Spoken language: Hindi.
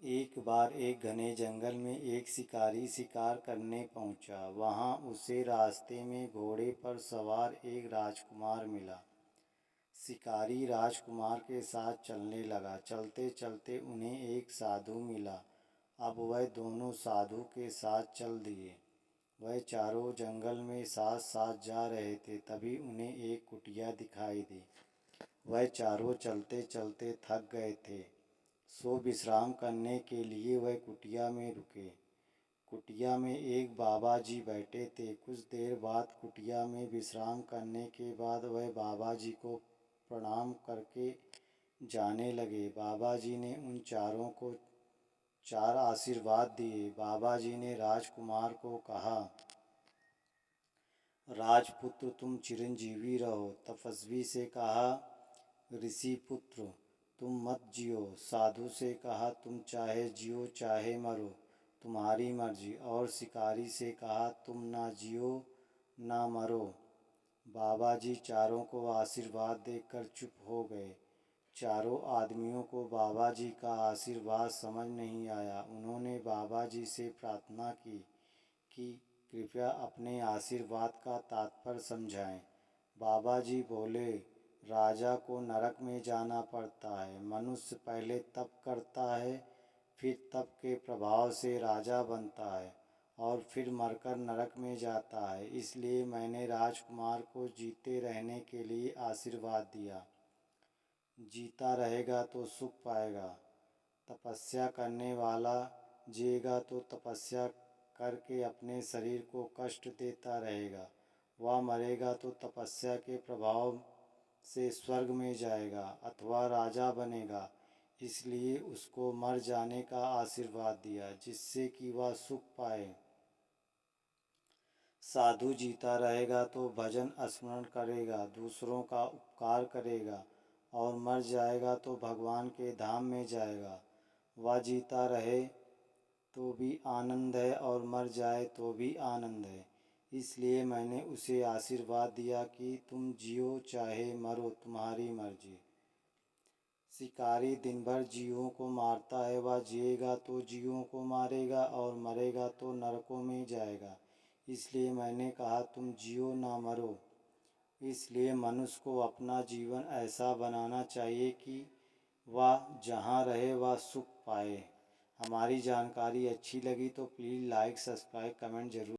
एक बार एक घने जंगल में एक शिकारी शिकार करने पहुंचा। वहां उसे रास्ते में घोड़े पर सवार एक राजकुमार मिला। शिकारी राजकुमार के साथ चलने लगा। चलते चलते उन्हें एक साधु मिला। अब वह दोनों साधु के साथ चल दिए। वह चारों जंगल में साथ साथ जा रहे थे। तभी उन्हें एक कुटिया दिखाई दी। वह चारों चलते चलते थक गए थे, सो विश्राम करने के लिए वह कुटिया में रुके। कुटिया में एक बाबा जी बैठे थे। कुछ देर बाद कुटिया में विश्राम करने के बाद वह बाबा जी को प्रणाम करके जाने लगे। बाबा जी ने उन चारों को 4 आशीर्वाद दिए। बाबा जी ने राजकुमार को कहा, राजपुत्र तुम चिरंजीवी रहो। तपस्वी से कहा, ऋषि पुत्र तुम मत जियो। साधु से कहा, तुम चाहे जियो चाहे मरो, तुम्हारी मर्जी। और शिकारी से कहा, तुम ना जियो ना मरो। बाबा जी चारों को आशीर्वाद देकर चुप हो गए। चारों आदमियों को बाबा जी का आशीर्वाद समझ नहीं आया। उन्होंने बाबा जी से प्रार्थना की कि कृपया अपने आशीर्वाद का तात्पर्य समझाएं। बाबा जी बोले, राजा को नरक में जाना पड़ता है। मनुष्य पहले तप करता है, फिर तप के प्रभाव से राजा बनता है और फिर मरकर नरक में जाता है। इसलिए मैंने राजकुमार को जीते रहने के लिए आशीर्वाद दिया। जीता रहेगा तो सुख पाएगा। तपस्या करने वाला जिएगा तो तपस्या करके अपने शरीर को कष्ट देता रहेगा। वह मरेगा तो तपस्या के प्रभाव से स्वर्ग में जाएगा अथवा राजा बनेगा। इसलिए उसको मर जाने का आशीर्वाद दिया, जिससे कि वह सुख पाए। साधु जीता रहेगा तो भजन स्मरण करेगा, दूसरों का उपकार करेगा और मर जाएगा तो भगवान के धाम में जाएगा। वह जीता रहे तो भी आनंद है और मर जाए तो भी आनंद है। इसलिए मैंने उसे आशीर्वाद दिया कि तुम जियो चाहे मरो, तुम्हारी मर्जी। शिकारी दिन भर जीवों को मारता है। वह जिएगा तो जीवों को मारेगा और मरेगा तो नरकों में जाएगा। इसलिए मैंने कहा, तुम जियो ना मरो। इसलिए मनुष्य को अपना जीवन ऐसा बनाना चाहिए कि वह जहाँ रहे वह सुख पाए। हमारी जानकारी अच्छी लगी तो प्लीज़ लाइक, सब्सक्राइब, कमेंट जरूर।